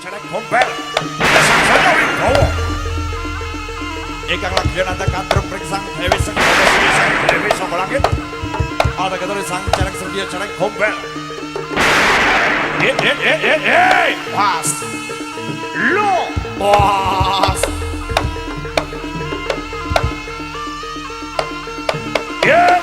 celek gombel sangsanya wibawa ingkang lagi nanda kadruk periksang Dewi Dewi saka langit ada keturi sang celek serdia celek gombel pas lo pas yeah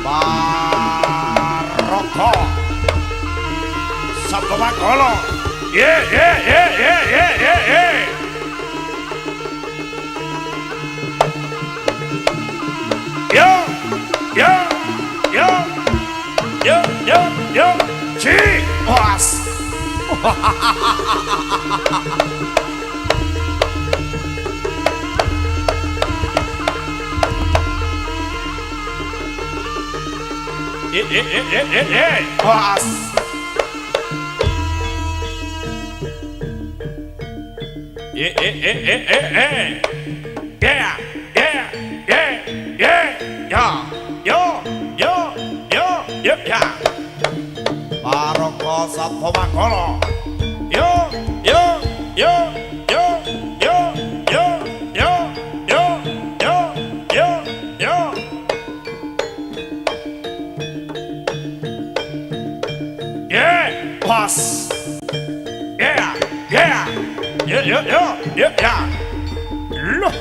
Baroko Sabto Mangkolo yeah yo Ciwas Pas yeah Baroko Sabto Mangkolo Pas yeah loh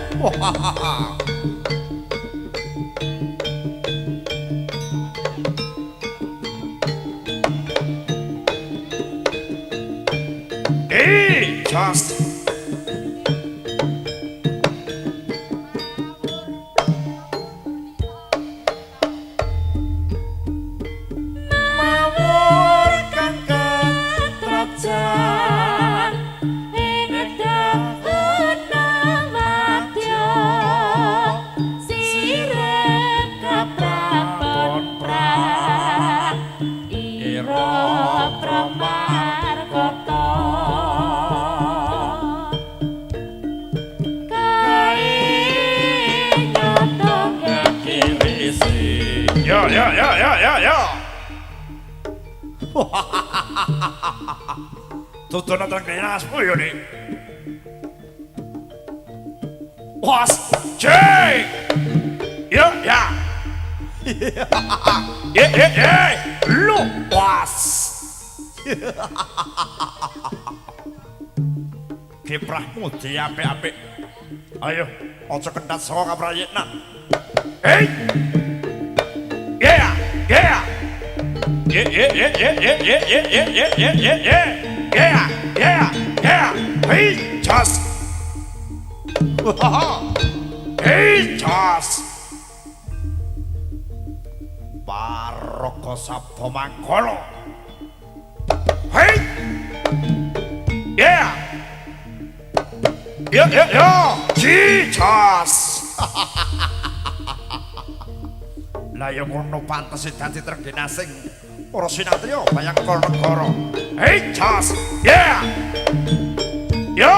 just Ya. Tutun atang kenasmu ya nih. Was, cek. Ya. Lu was. Kiprahmu diapik-apik. Ayo, ojo kendat saka kaprayitna. Hey. Yeah. Hey, just. Baroko Sabto Mangkolo. Hey. Yeah. Jesus. Lah yo ngono pantes dadi tergenasing para sinatria bayang negara. Hey, just. Yeah. Yo.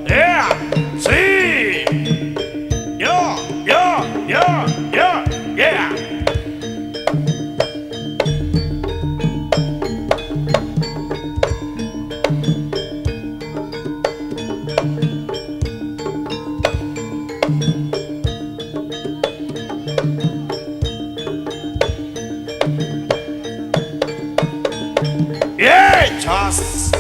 Yeah. See. Yo. Yeah. Just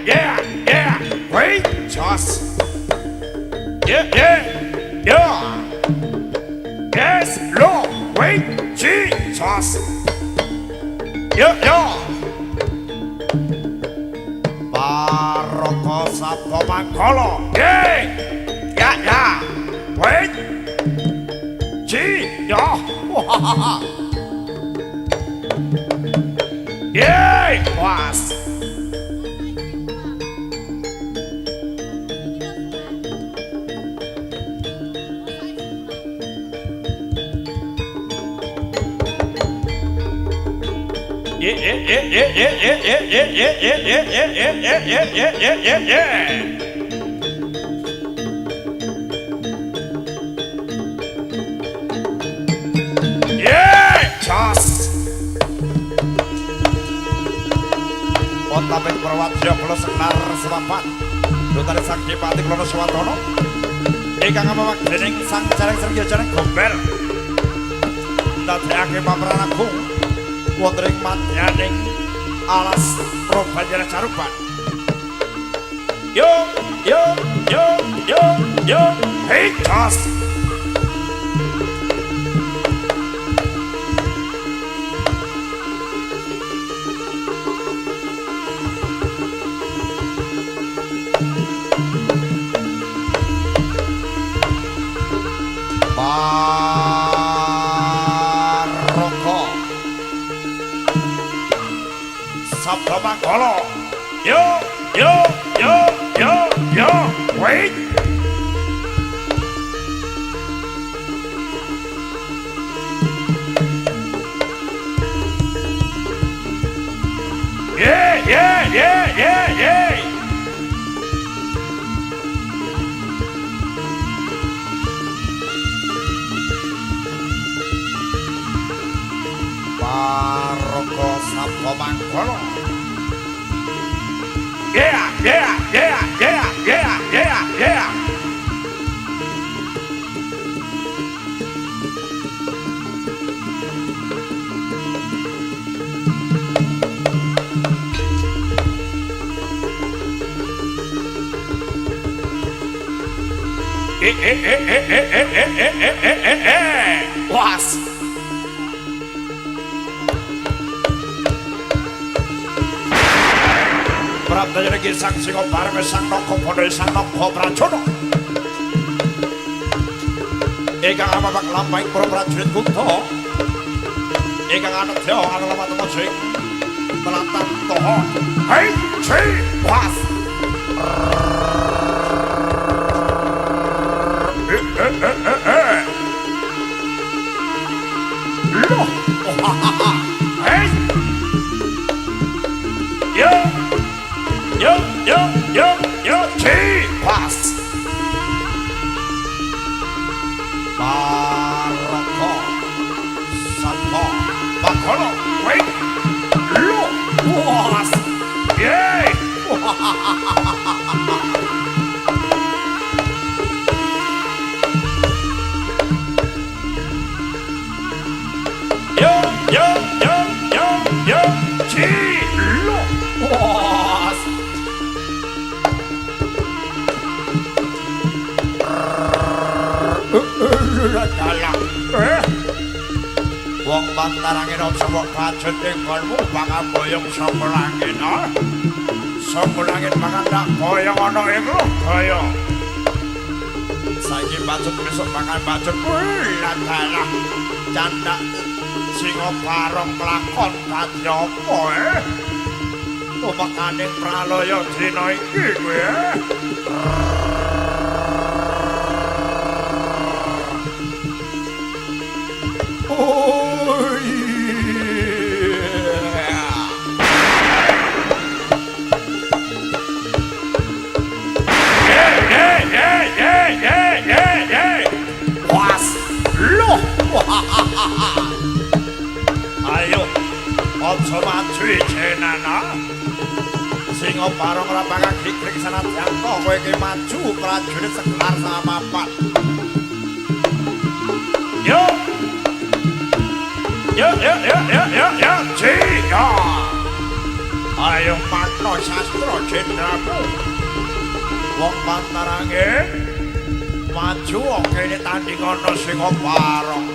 yeah. Wait, just yeah. Yes, Lord, wait, Jesus. Yeah. Baroko Sabto Mangkolo. Yeah. Wait. Yeah. Was. Ontaping Purwadya kula Sekar Sepapat Dutane Sang Dipati Klono Swatono ingkang amawak dening Sang Jarang Sergya Jarang Gombel ndadekake pameran agung wonten ing madyaning alas Prabanjana Caruban. Yo hey Jos Baroko Sabda Manggala. Yo wait yeah Baroko Sabda Manggala. Yeah. Was Prabdaya Sang Singobareng Sang Nagabana Sang Nagaprajana ingkang amawak lampahing para prajurit Kunta ingkang anedya alamatipun sing tlatah Taha. Hei was loh hey yo pas Baroko Sabda Manggala. Wait look was yay yo look was wong pantarangin aja kok kajet ing kolmu bakal boyong saka langit saka langit bakal tak boyong ana ing gaya saiki bacet besok bakal bacet lah candak Singobareng kelakon dadi apa tumekaning pralaya dina iki kowe oh yeah was loh ayo aja maju jenana Singobareng ora bakal krik sanadyan kowe iki maju prajurit Sekar Sepapat. Yo Jika ayo makna sastra jendramu wong pantarangin maju kene tandingana Singobareng.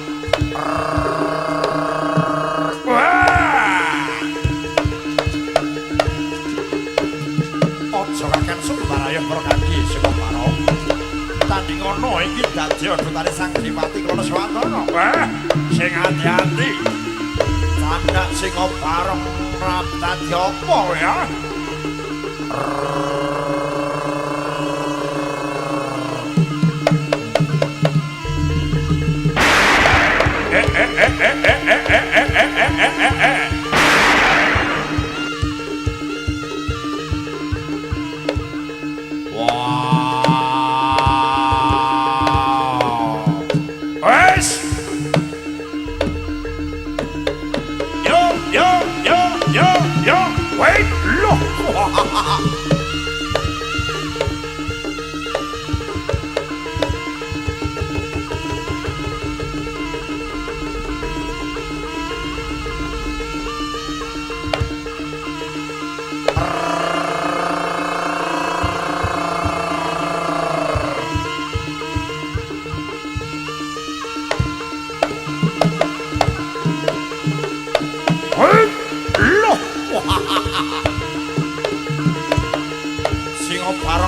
Aja kakek Sumbaraya Prakadi Singobareng tandingana iki dadi adutane Sang Dipati Klono Swatana. Sing hati-hati candak Singobareng ora dadi apa ya.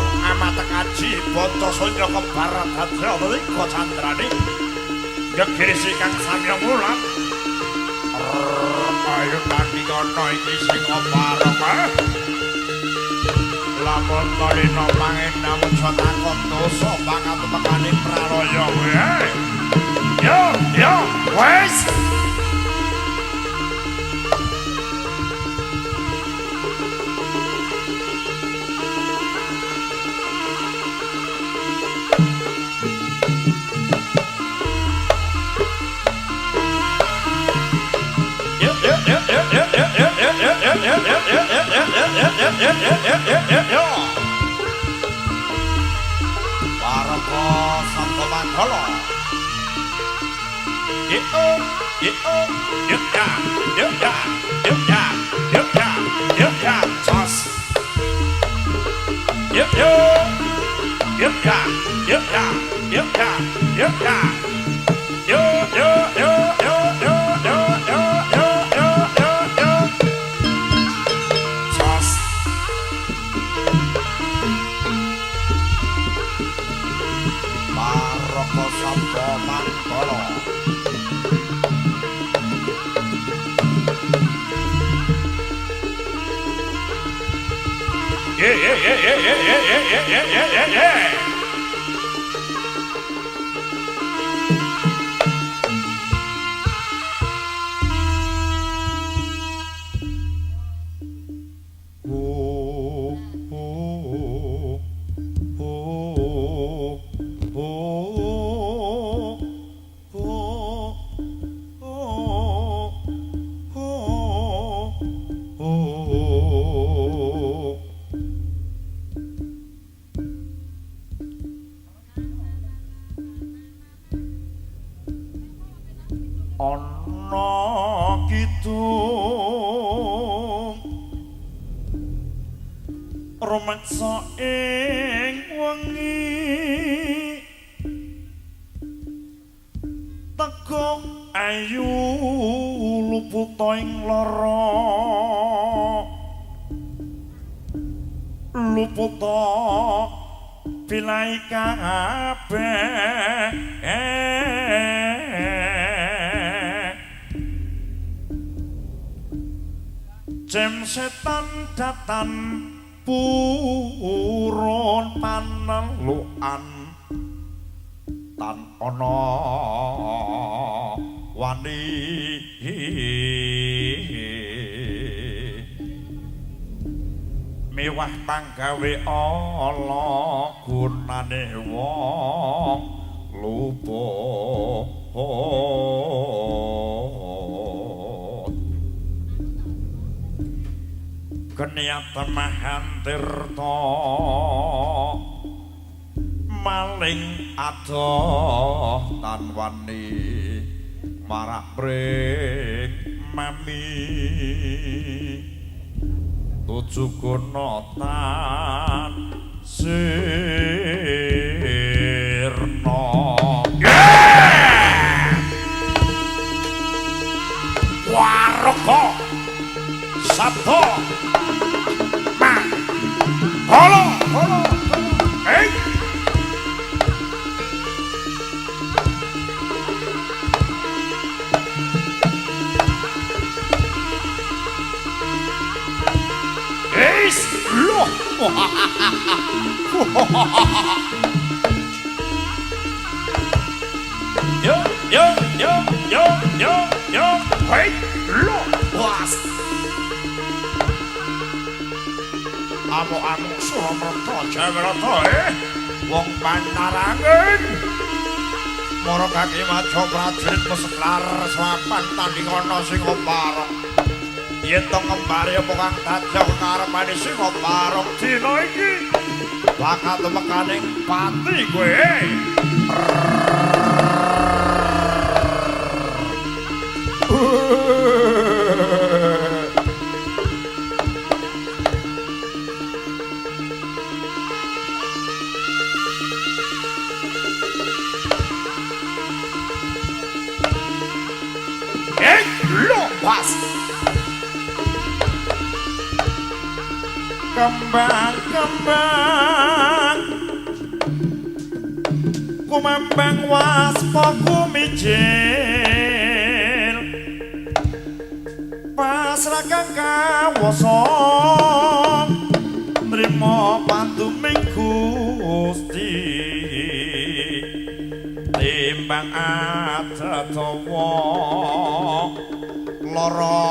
wong amat kaji bonto sunyo kebar dadi liko candrani gegirisi kang samya mulat ayo tadi kono iki sing oparong lamun kalina pangena muja takon dosa pangat mekaning pralaya yo wes Paroko Santo Mandala Yeah. Ana kidung rumeksa ing wengi teko ayu luputa ing lara luputa pilai kabeh Jem setan datan purun panelukan tan ana wani mewah panggawe ala gunane wong luput keniatan mahantirta maling adoh tan wani marak bring mami tujuh gunotan sirna waraka sabda halo hey loh yo hey loh was amo Suramarta Jayawirata wong Pantarangan mara kaki maca prajurit meseklar swapan tandingana sing parong yen to ngembare apa kang dadya karepane sing parong dina iki bakal mekaning pati kowe kembang-kembang kumembang waspa kumijil pasrah kang kawasa nrimo pantuming Gusti timbang adatawa lara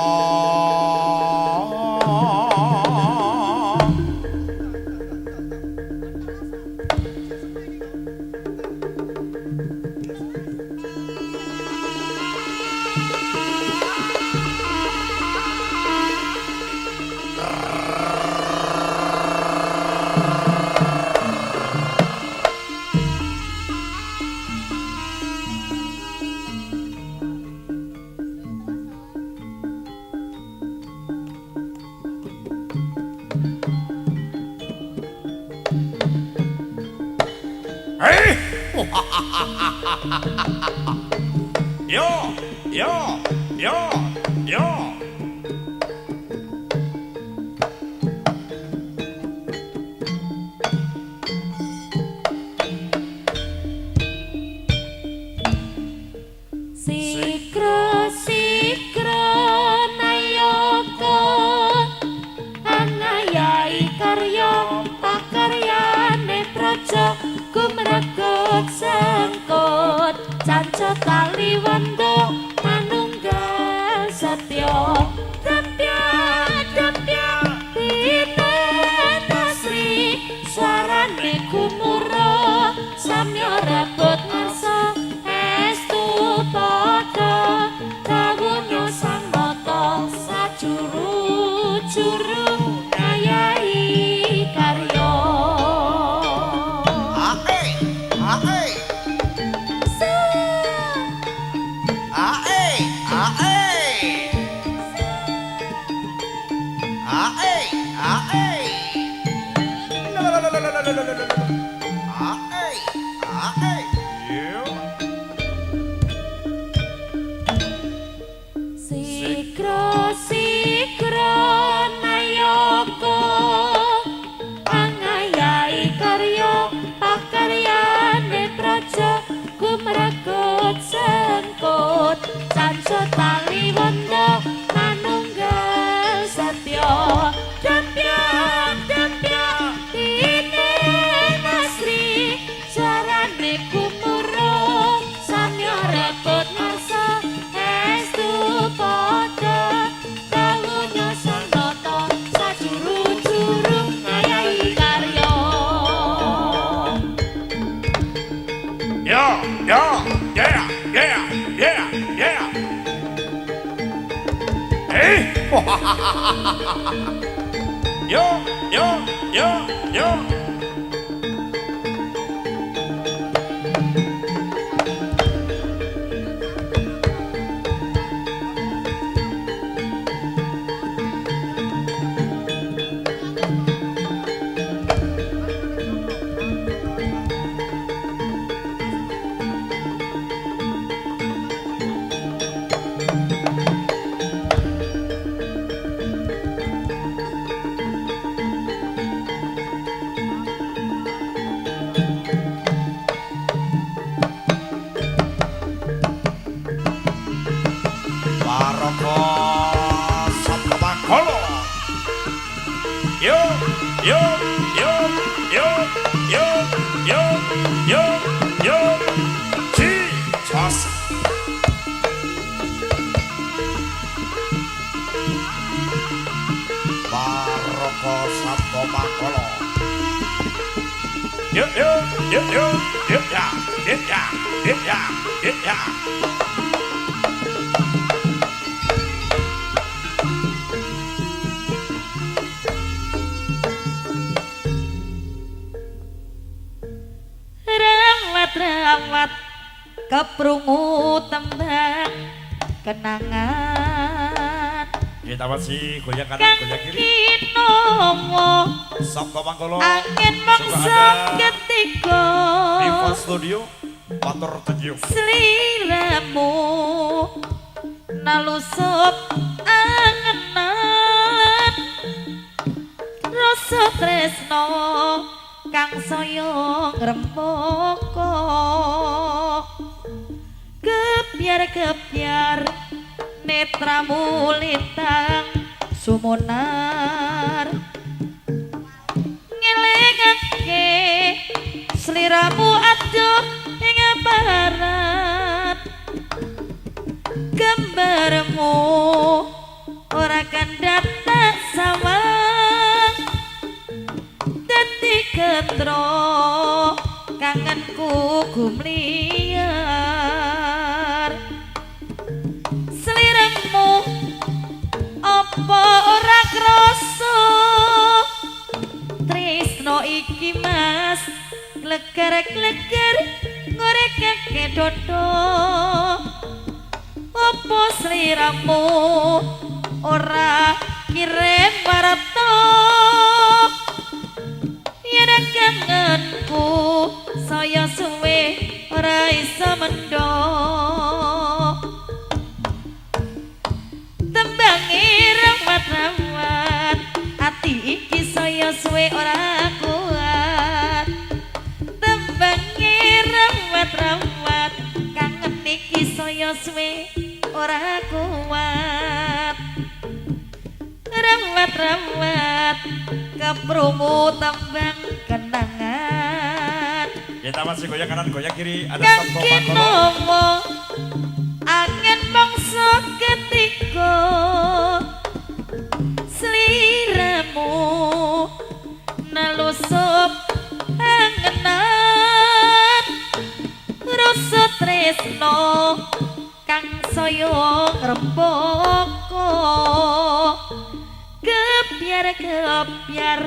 Yo, yo, yo, yo. Sikro nayaka anayai karya pakaryane praja gumreget sengkut canca kaliwondo manunggal setya dapya dene tasri suarane gumura samya rebut ngarsa estu padha kawunya sang nata sajuru-juru ngayahi karya Ae, ae. Ae, ae. Ae, ae. Ae, ae. Yo. Sikro nayaka angayai karya pakaryane praja gumreget sengkut canca taliwondo manunggal setya dapya dene nasri jarane gumurung samya rebut ngarsa estu padha kawunya sang nata sajuru-juru ngayahi karya Yo, yo, yeah, yeah, yeah, yeah. Hey. Yo, yo, yo, yo. Baraka Sabakala. Yo, yo, yo, yo, yo, yo, yo, yo. Jesus. Baraka Sabakala. Yo, yo, yo, yo, yo, ya, ya, ya, ya, ya, ya. rawat keprungu tembang kenangan kita masih goyang kanan kang goyang kiri kinomo Sabto Mangkolo angin mangsa ketika Riva Studio Motor Tujuh sliramu nalusup angenan rasa rasa tresno kang saya ngrembaka kebyar-kebyar netramu lintang sumunar ngelingake sliramu adoh ing barat gambarmu ora kandhat tak sawang dadi ketro kangenku gumliar sliramu apa ora krasa tresno iki mas gleger-gleger ngorekake dodo apa sliramu ora kirim warta yen kangenku saya suwe ora iso mendho tembange rawat-rawat ati iki saya suwe ora kuat tembange rawat-rawat kangen iki saya suwe ora kuat rawat-rawat keprungu tembang kenangan kita masih goyang kanan goyang kiri ada kang stop kinomo angin mangsa ketika sliramu nalusup angenan rasa tresno kang saya ngrembaka kebyar-kebyar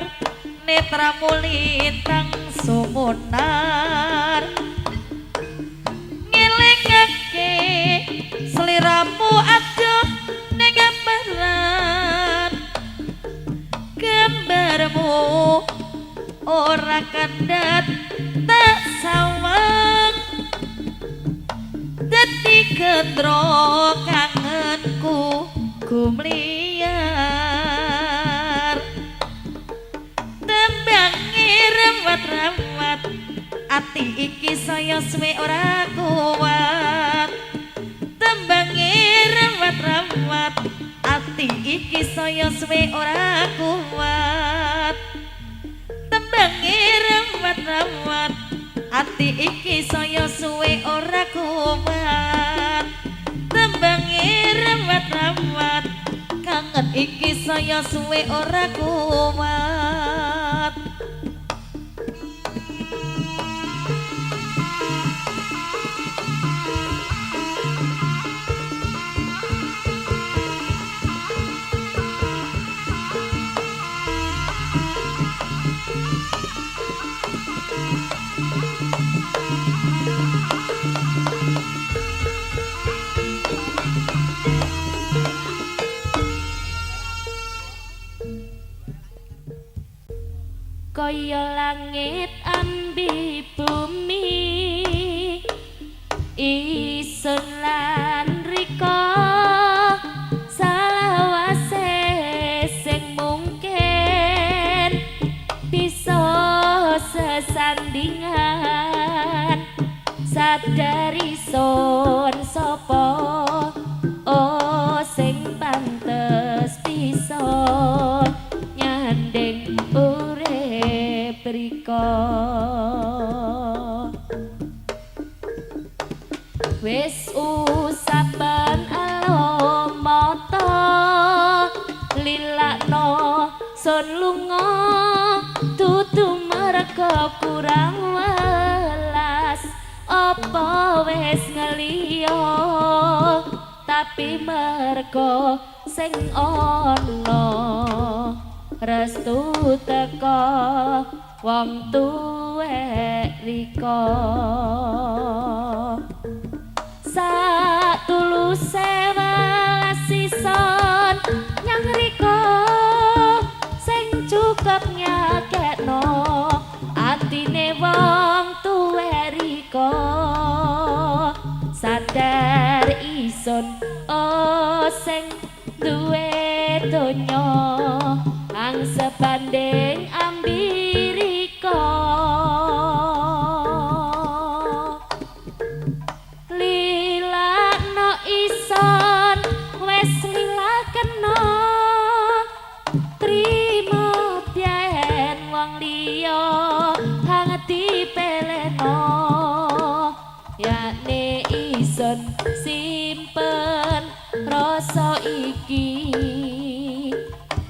netramu lintang sumunar ngelingake sliramu adoh ning barat gambarmu ora kandhat tak sawang dadi ketro kangenku gumliar tembange rawat-rawat ati iki saya suwe ora kuat tembange rawat-rawat ati iki saya suwe ora kuat tembange rawat-rawat ati iki saya suwe ora kuat tembange rawat-rawat kangen iki saya suwe ora kuat kaya langit ambi bumi isun lan rika salawase sing mungkin bisa sesandingan sadari son sapa oh sing pantes bisa nyanding rika wis usapan alomata lilakno sun lunga dudu merga kurang welas apa wis ngeliya tapi merga sing ana restu teka wong tuwek rika satuluse welas sison nyang rika sing cukup nyakekno atine wong tuwek rika sadar ison oh sing duwe donya hang sebanding ambirika lilakno ison wes lilakeno trimo biyen wong liya hang dipeleno yakne ison simpen rasa iki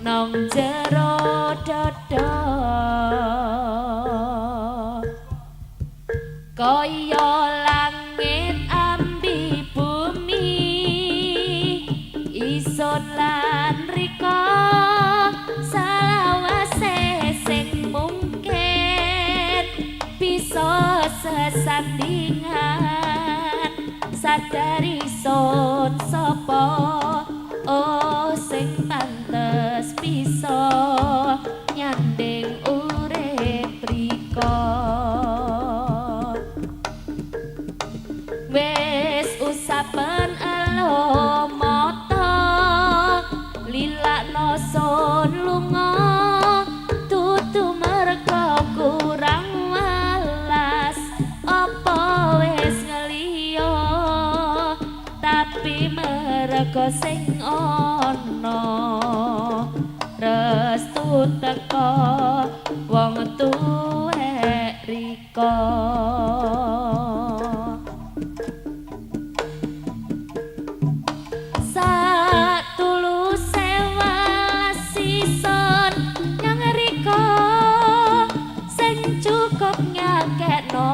nang jero dada kaya langit ambi bumi ison lan rika salawase sing mungkin bisa sesandingan sadari son sapa oh sing pantes bisa nyanding urip rika wis usapen elo mata lilakno son lunga tutu merga kurang welas apa wis ngeliya tapi merga sing ana restu teka wong tuwek rika satuluse wasison nyang rika sing cukup nyakekno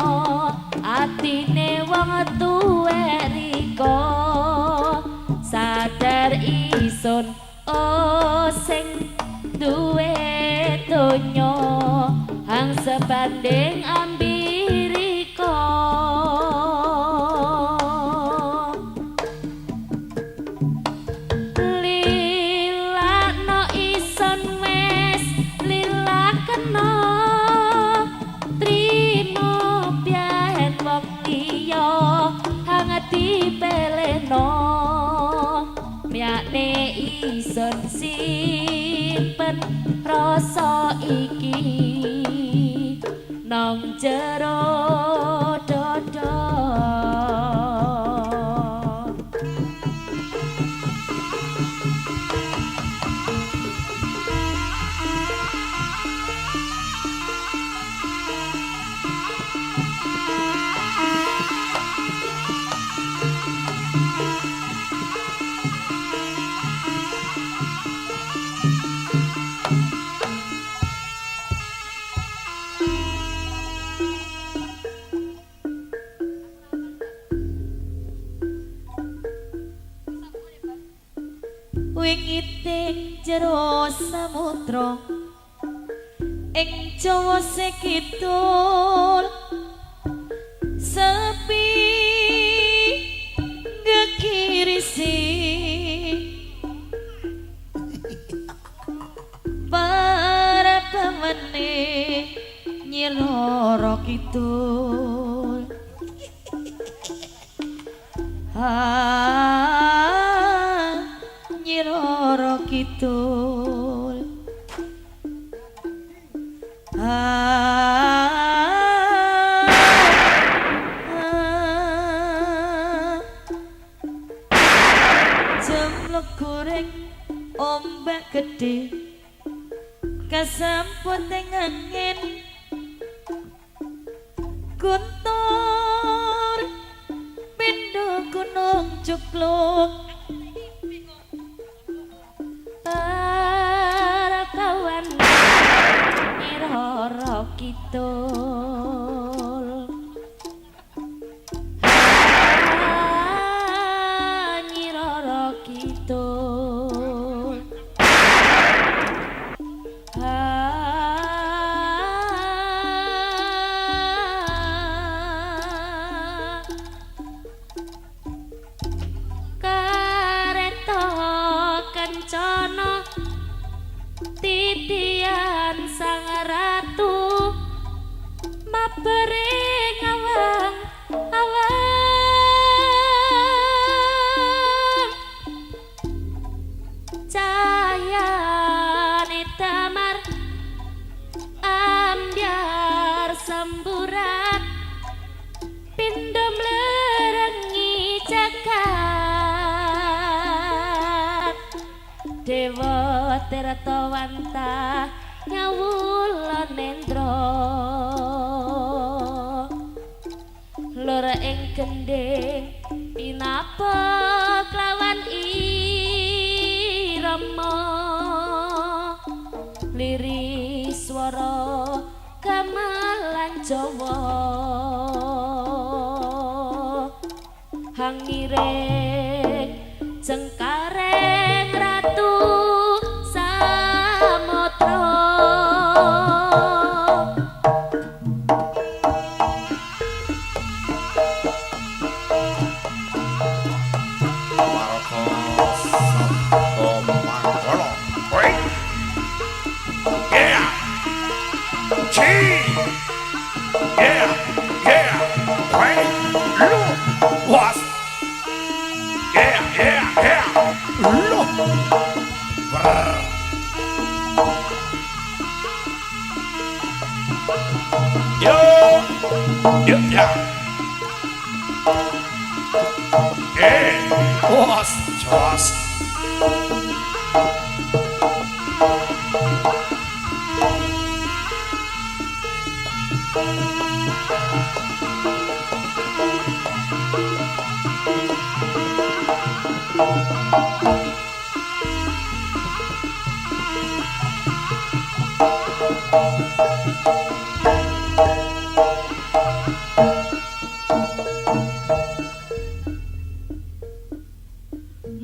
atine wong tuwek rika sadar ison oh sing duwe donya hang sebanding ambirika lilakno ison wes lilakeno trimo biyen wong liya hang dipeleno yakne ison simpen rasa iki nang jero dada wingiting jero samudra ing Jawa Kidul sepi gekirisi para pemene nyiloro kidul nyiroro kidul jemlok goreng ombak gede kasemput ing angin guntur pindho gunung cukluk para kawan nyiroro kidul nyiroro kidul kareta kencana titian sang ratu mabering awang awang cahayane taman Dewa Tirtawanta nyawula nendra lur ing gending pinapa klawan irama liris swara gamelan Jawa hangiring cengkareng ratu samudra Maroko Sabto Manggolo. Oi. Yeah. Chi. Yeah. Yeah. Oi. Lu. Was. Yeah. Yeah. Yeah. Lu. Brr. Yo. Yo. Yeah. Was. Jos.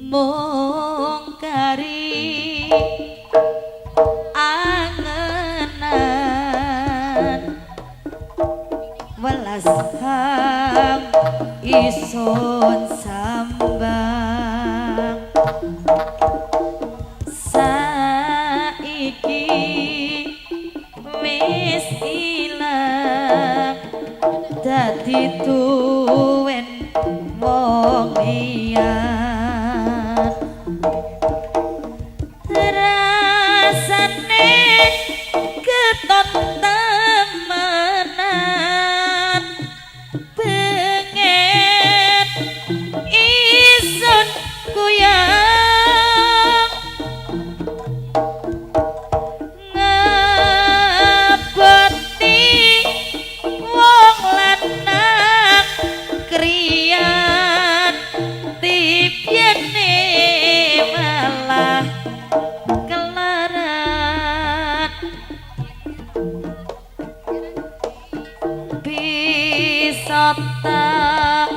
mung kari angenan welas hang ison sambang saiki wis ilang dadi tuwen wong liyan rasane keton temenan pengen ison kuyang ngaboti wong lanang kriyan tipyene malah kelaran bisa tak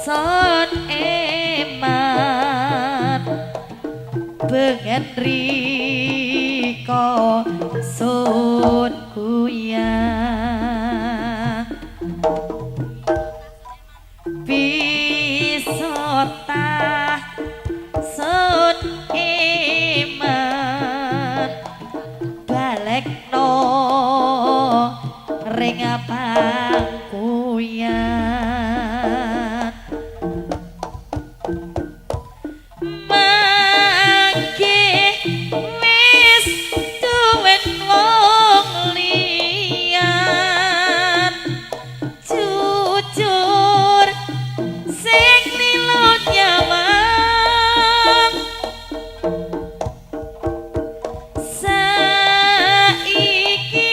son eman pengen riko sun kuyang bisa tak sun iman balik no ring pangkuyan mangke wis tuwen wong liyan jujur sing lilo nyawang saiki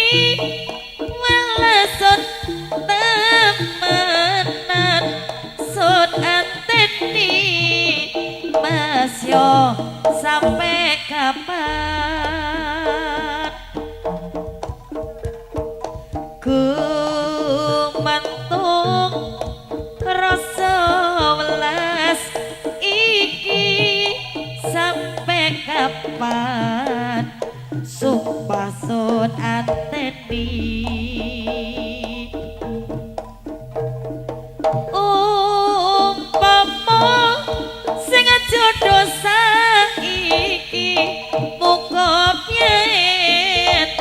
welesot temenan sut anteni mas yo sampai kapan gumantung rasa welas iki sampai kapan supasut anteni umpama sing jodoh saiki muga piye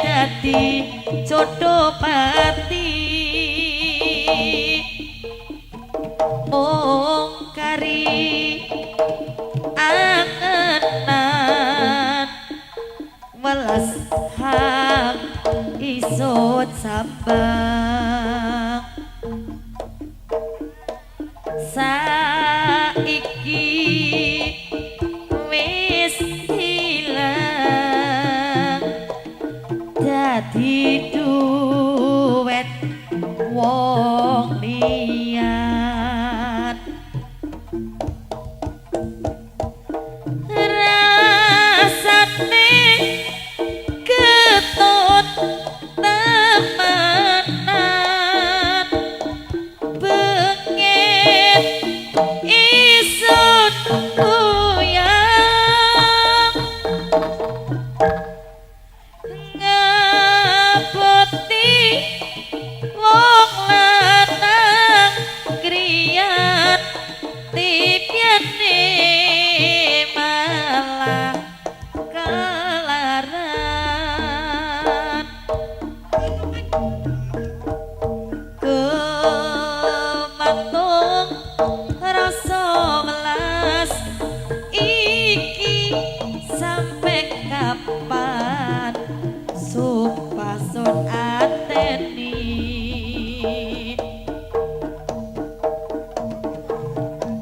dadi jodoh pati mung kari angenan welas hang isut sambang saiki wis wong liat rasane ketut temenan benget isut kuyang ngaboti wong lanang kriyat tipyane malah kelaran kemantung rasa welas iki sampai kapan supasun ateni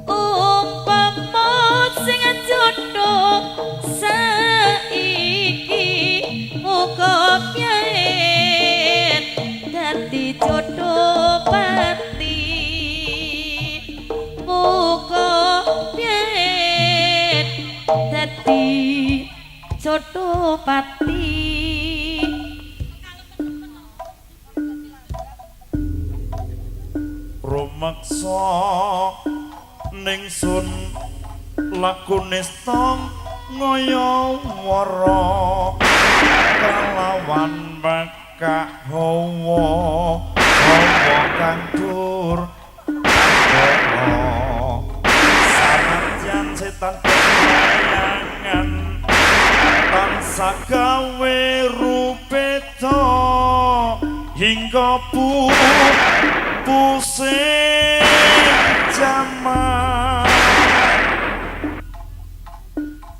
umpama sing jodoh saiki muga pyaet dadi jodoh pati muga pyaet dadi jodoh pati rumaksa ningsun lakune stong ngaya wara kalawan bakak hawa kang dur sanajan setan bayangan tansah gawe rupeta hingga pusing jaman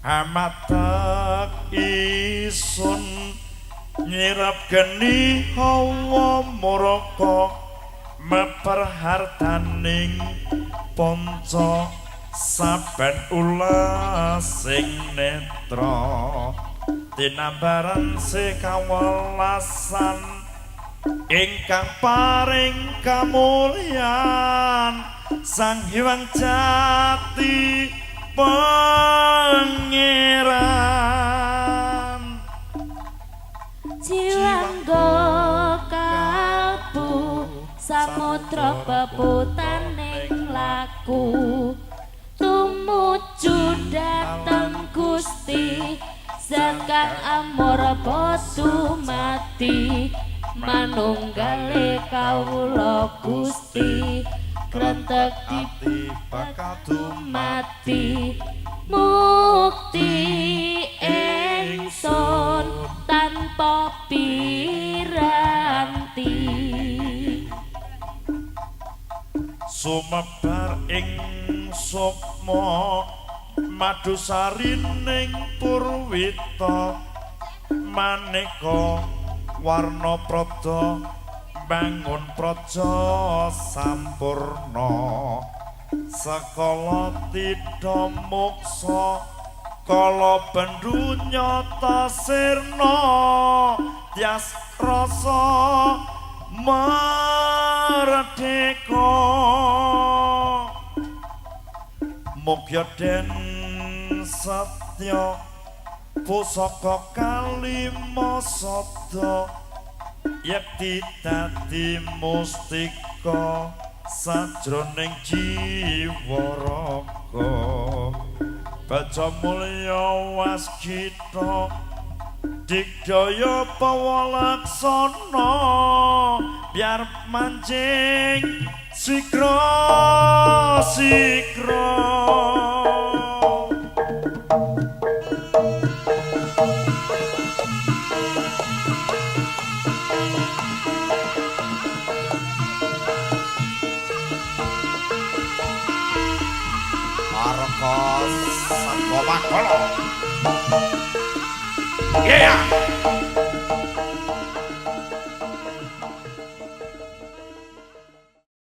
amatak isun nyirap geni hawa muraka meperhartaning ponco saben ulas sing netra tinambaran sekawelasan ingkang paring kamulyan Sang Hyang Jati Pangeran Jiwangga kalbu samudra peputaning laku tumuju dhateng Gusti Sekang amor bosu mati manunggale kawula Gusti krentek dipakatu mati mukti ingsun tanpa piranti sumebar ing sukma madusarining purwita maneka warna prada bangun praja sampurna sekala tidha moksa kala bendu nyata sirna tias rasa mardeka mugya den satya pusaka kalima sada yekti dadi mustika sajroning jiwa raga baca mulya waskita digdaya pawalaksana biar mancing sikra Marcos Sangkobakolo. Yeah.